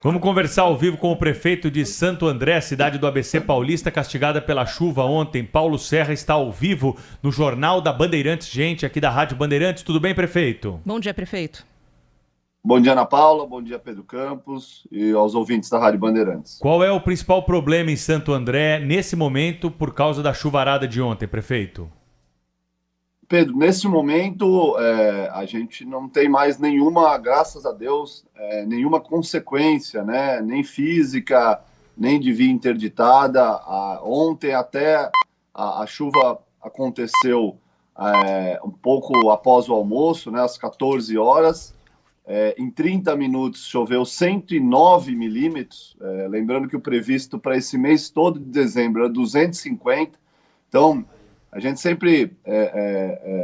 Vamos conversar ao vivo com o prefeito de Santo André, cidade do ABC Paulista, castigada pela chuva ontem. Paulo Serra está ao vivo no Jornal da Bandeirantes, gente, aqui da Rádio Bandeirantes. Tudo bem, prefeito? Bom dia, prefeito. Bom dia, Ana Paula, bom dia, Pedro Campos e aos ouvintes da Rádio Bandeirantes. Qual é o principal problema em Santo André nesse momento por causa da chuvarada de ontem, prefeito? Pedro, nesse momento a gente não tem mais nenhuma, graças a Deus, nenhuma consequência, né? Nem física, nem de via interditada. Ontem até a chuva aconteceu um pouco após o almoço, né? Às 14 horas. Em 30 minutos choveu 109 milímetros, lembrando que o previsto para esse mês todo de dezembro era 250. Então, a gente sempre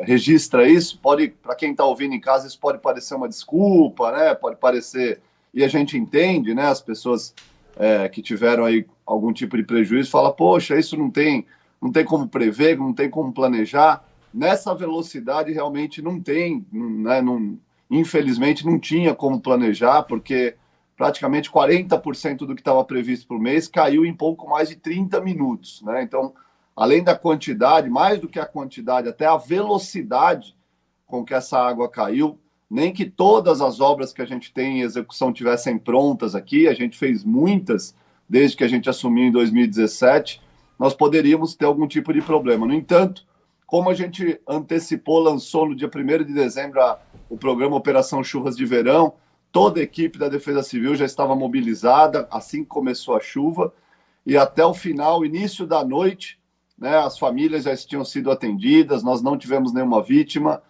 registra isso. Pode, para quem está ouvindo em casa, isso pode parecer uma desculpa, né? Pode parecer, e a gente entende, né? As pessoas que tiveram aí algum tipo de prejuízo falam, poxa, isso não tem como prever, não tem como planejar. Nessa velocidade realmente não tem, né? Infelizmente não tinha como planejar, porque praticamente 40% do que estava previsto para o mês caiu em pouco mais de 30 minutos, né? Então, além da quantidade, mais do que a quantidade, até a velocidade com que essa água caiu, nem que todas as obras que a gente tem em execução tivessem prontas aqui, a gente fez muitas desde que a gente assumiu em 2017, nós poderíamos ter algum tipo de problema. No entanto, como a gente antecipou, lançou no dia 1º de dezembro o programa Operação Chuvas de Verão, toda a equipe da Defesa Civil já estava mobilizada assim que começou a chuva, e até o final, início da noite, né, as famílias já tinham sido atendidas, nós não tivemos nenhuma vítima,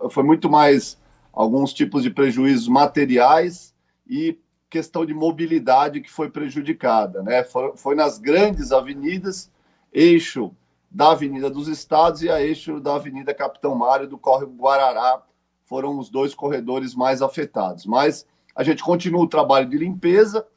foi muito mais alguns tipos de prejuízos materiais e questão de mobilidade que foi prejudicada, né? Foi nas grandes avenidas, eixo da Avenida dos Estados e a eixo da Avenida Capitão Mário do Córrego Guarará, foram os dois corredores mais afetados. Mas a gente continua o trabalho de limpeza,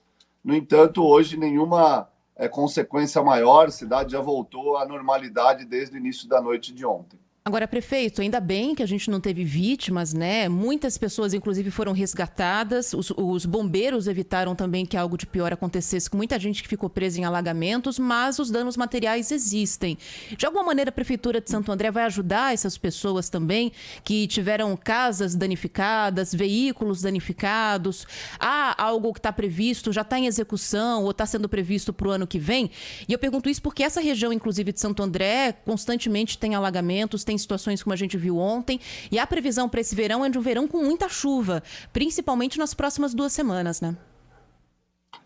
no entanto, hoje nenhuma consequência maior, a cidade já voltou à normalidade desde o início da noite de ontem. Agora, prefeito, ainda bem que a gente não teve vítimas, né? Muitas pessoas, inclusive, foram resgatadas. Os bombeiros evitaram também que algo de pior acontecesse com muita gente que ficou presa em alagamentos, mas os danos materiais existem. De alguma maneira, a Prefeitura de Santo André vai ajudar essas pessoas também que tiveram casas danificadas, veículos danificados? Há algo que está previsto, já está em execução ou está sendo previsto para o ano que vem? E eu pergunto isso porque essa região, inclusive, de Santo André, constantemente tem alagamentos, tem situações como a gente viu ontem, e a previsão para esse verão é de um verão com muita chuva, principalmente nas próximas 2 semanas, né?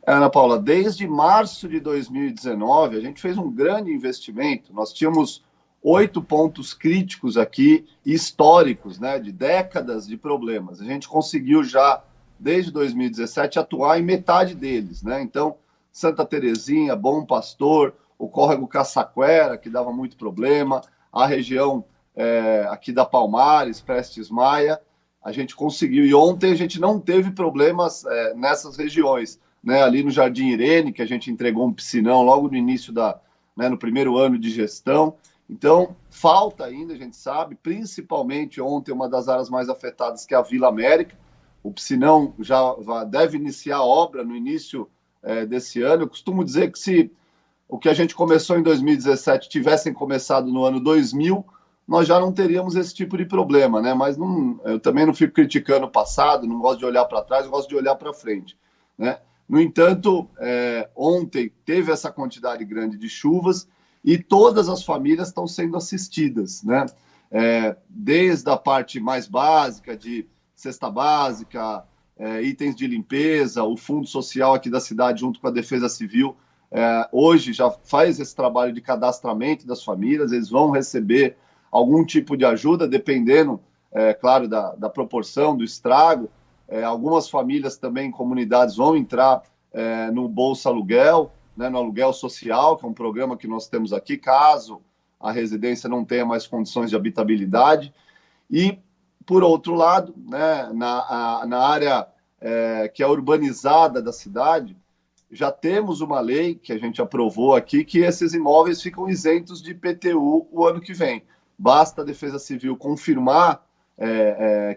Ana Paula, desde março de 2019, a gente fez um grande investimento. Nós tínhamos 8 pontos críticos aqui, históricos, né, de décadas de problemas. A gente conseguiu já, desde 2017, atuar em metade deles, né? Então, Santa Terezinha, Bom Pastor, o córrego Caçaquera, que dava muito problema, a região aqui da Palmares, Prestes Maia, a gente conseguiu. E ontem a gente não teve problemas nessas regiões, né? Ali no Jardim Irene, que a gente entregou um piscinão logo no início no primeiro ano de gestão. Então, falta ainda, a gente sabe, principalmente ontem, uma das áreas mais afetadas, que é a Vila América. O piscinão já deve iniciar a obra no início desse ano. Eu costumo dizer que se o que a gente começou em 2017 tivessem começado no ano 2000, nós já não teríamos esse tipo de problema, né? Mas eu também não fico criticando o passado, não gosto de olhar para trás, eu gosto de olhar para frente, né? No entanto, ontem teve essa quantidade grande de chuvas e todas as famílias estão sendo assistidas, né? Desde a parte mais básica, de cesta básica, itens de limpeza, o Fundo Social aqui da cidade, junto com a Defesa Civil, hoje já faz esse trabalho de cadastramento das famílias, eles vão receber algum tipo de ajuda, dependendo, claro, da proporção, do estrago. Algumas famílias também, comunidades, vão entrar no Bolsa Aluguel, né, no Aluguel Social, que é um programa que nós temos aqui, caso a residência não tenha mais condições de habitabilidade. E, por outro lado, né, na área que é urbanizada da cidade, já temos uma lei que a gente aprovou aqui, que esses imóveis ficam isentos de IPTU o ano que vem. Basta a Defesa Civil confirmar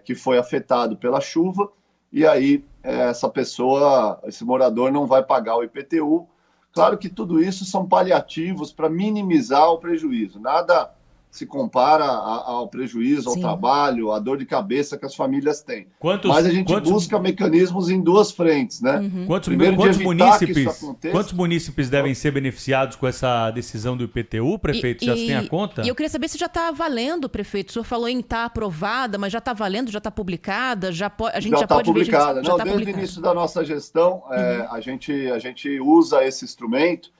que foi afetado pela chuva, e aí essa pessoa, esse morador não vai pagar o IPTU. Claro que tudo isso são paliativos para minimizar o prejuízo. Nada se compara ao prejuízo, ao Sim. trabalho, à dor de cabeça que as famílias têm. Quantos- Mas a gente quantos- busca mecanismos em duas frentes, né? Primeiro, de Quantos evitar que isso munícipes, aconteça. quantos munícipes devem ser beneficiados com essa decisão do IPTU, prefeito? Já se tem a conta? E eu queria saber se já está valendo, prefeito. O senhor falou em estar aprovada, mas já está valendo, já está publicada? A gente já está pode publicada. ver... Não, desde o início da nossa gestão, a gente usa esse instrumento.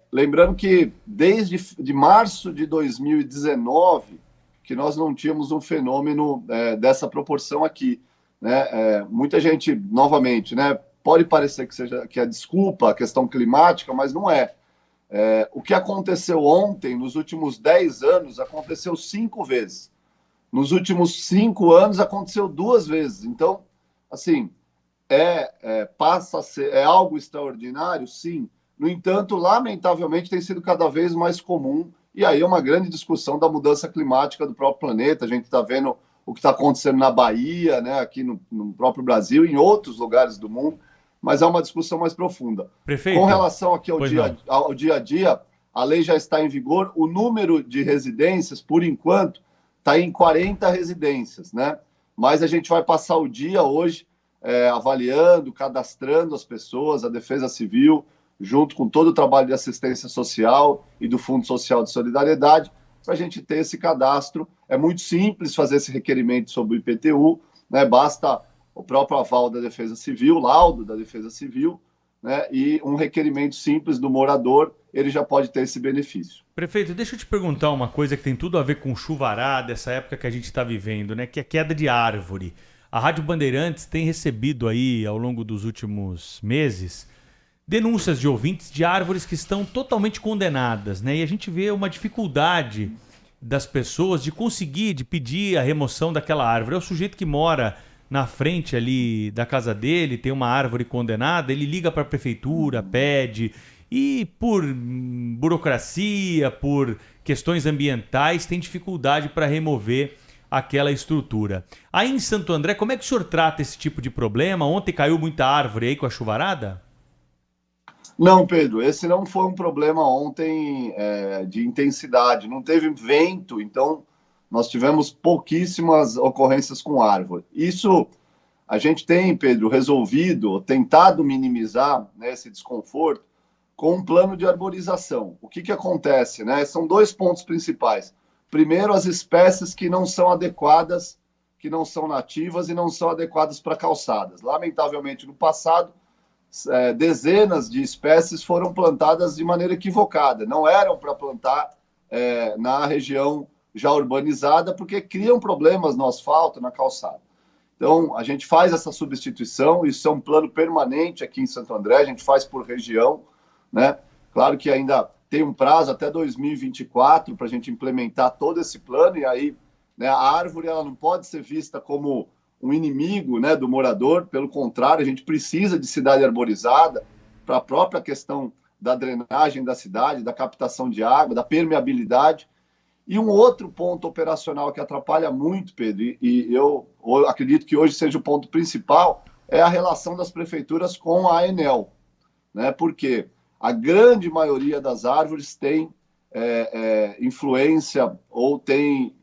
Lembrando que desde de março de 2019 que nós não tínhamos um fenômeno dessa proporção aqui, né? Muita gente, novamente, né, pode parecer que é desculpa a questão climática, mas não é. O que aconteceu ontem, nos últimos 10 anos, aconteceu 5 vezes. Nos últimos 5 anos, aconteceu 2 vezes. Então, assim, passa a ser algo extraordinário, sim. No entanto, lamentavelmente, tem sido cada vez mais comum, e aí é uma grande discussão da mudança climática do próprio planeta. A gente está vendo o que está acontecendo na Bahia, né, aqui no próprio Brasil, em outros lugares do mundo, mas é uma discussão mais profunda. Prefeito, com relação aqui ao dia a dia, a lei já está em vigor, o número de residências, por enquanto, está em 40 residências, né? Mas a gente vai passar o dia hoje avaliando, cadastrando as pessoas, a Defesa Civil, junto com todo o trabalho de assistência social e do Fundo Social de Solidariedade, para a gente ter esse cadastro. É muito simples fazer esse requerimento sobre o IPTU, né? Basta o próprio aval da Defesa Civil, laudo da Defesa Civil, né? E um requerimento simples do morador, ele já pode ter esse benefício. Prefeito, deixa eu te perguntar uma coisa que tem tudo a ver com chuvarada, essa época que a gente está vivendo, né? Que é a queda de árvore. A Rádio Bandeirantes tem recebido aí, ao longo dos últimos meses, denúncias de ouvintes de árvores que estão totalmente condenadas, né? E a gente vê uma dificuldade das pessoas de conseguir, de pedir a remoção daquela árvore. É o sujeito que mora na frente ali da casa dele, tem uma árvore condenada, ele liga para a prefeitura, pede, e por burocracia, por questões ambientais, tem dificuldade para remover aquela estrutura. Aí em Santo André, como é que o senhor trata esse tipo de problema? Ontem caiu muita árvore aí com a chuvarada? Não, Pedro, esse não foi um problema ontem de intensidade. Não teve vento, então nós tivemos pouquíssimas ocorrências com árvore. Isso a gente tem, Pedro, resolvido, tentado minimizar, né, esse desconforto com um plano de arborização. O que acontece, né? São 2 pontos principais. Primeiro, as espécies que não são adequadas, que não são nativas e não são adequadas para calçadas. Lamentavelmente, no passado, dezenas de espécies foram plantadas de maneira equivocada. Não eram para plantar na região já urbanizada, porque criam problemas no asfalto, na calçada. Então, a gente faz essa substituição, isso é um plano permanente aqui em Santo André, a gente faz por região, né? Claro que ainda tem um prazo até 2024 para a gente implementar todo esse plano, e aí, né, a árvore ela não pode ser vista como um inimigo, né, do morador. Pelo contrário, a gente precisa de cidade arborizada para a própria questão da drenagem da cidade, da captação de água, da permeabilidade. E um outro ponto operacional que atrapalha muito, Pedro, e eu acredito que hoje seja o ponto principal, é a relação das prefeituras com a ANEEL, né? Porque a grande maioria das árvores tem influência ou tem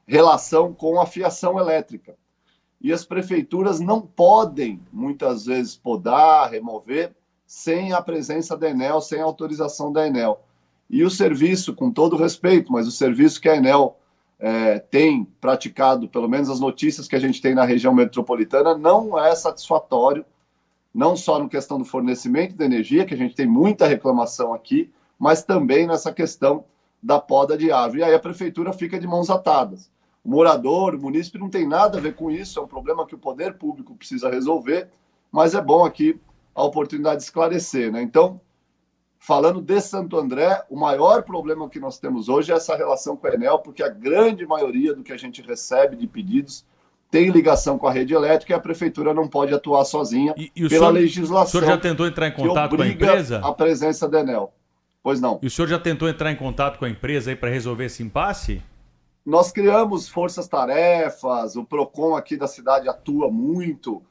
relação com a fiação elétrica. E as prefeituras não podem, muitas vezes, podar, remover, sem a presença da ANEEL, sem a autorização da ANEEL. E o serviço, com todo respeito, mas o serviço que a ANEEL tem praticado, pelo menos as notícias que a gente tem na região metropolitana, não é satisfatório, não só na questão do fornecimento de energia, que a gente tem muita reclamação aqui, mas também nessa questão da poda de árvore. E aí a prefeitura fica de mãos atadas. O morador, o munícipe não tem nada a ver com isso, é um problema que o poder público precisa resolver, mas é bom aqui a oportunidade de esclarecer, né? Então, falando de Santo André, o maior problema que nós temos hoje é essa relação com a ANEEL, porque a grande maioria do que a gente recebe de pedidos tem ligação com a rede elétrica e a prefeitura não pode atuar sozinha pela legislação. O senhor já tentou entrar em contato com a empresa? A presença da ANEEL. Pois não. E o senhor já tentou entrar em contato com a empresa aí para resolver esse impasse? nós criamos forças-tarefas, o PROCON aqui da cidade atua muito.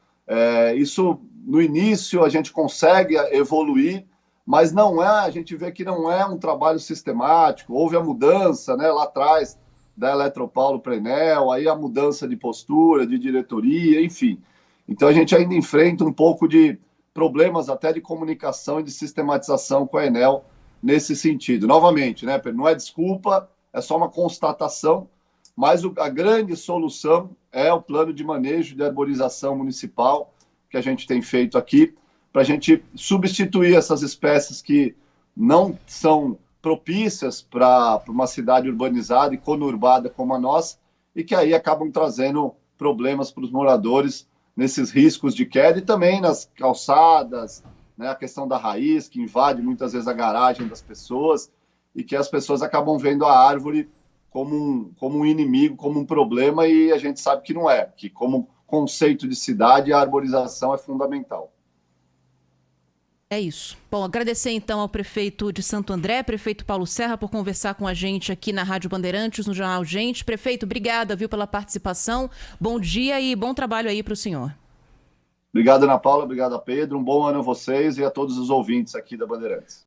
Isso, no início, a gente consegue evoluir, mas não é, a gente vê que não é um trabalho sistemático. Houve a mudança, né, lá atrás da Eletropaulo para a Enel, aí a mudança de postura, de diretoria, enfim. Então a gente ainda enfrenta um pouco de problemas até de comunicação e de sistematização com a Enel nesse sentido. Novamente, né, não é desculpa, é só uma constatação, mas a grande solução é o plano de manejo de arborização municipal que a gente tem feito aqui, para a gente substituir essas espécies que não são propícias para uma cidade urbanizada e conurbada como a nossa, e que aí acabam trazendo problemas para os moradores nesses riscos de queda e também nas calçadas, né, a questão da raiz, que invade muitas vezes a garagem das pessoas, e que as pessoas acabam vendo a árvore como um inimigo, como um problema, e a gente sabe que não é, que como conceito de cidade, a arborização é fundamental. É isso. Bom, agradecer então ao prefeito de Santo André, prefeito Paulo Serra, por conversar com a gente aqui na Rádio Bandeirantes, no Jornal Gente. Prefeito, obrigada, viu, pela participação. Bom dia e bom trabalho aí para o senhor. Obrigado, Ana Paula. Obrigado, Pedro. Um bom ano a vocês e a todos os ouvintes aqui da Bandeirantes.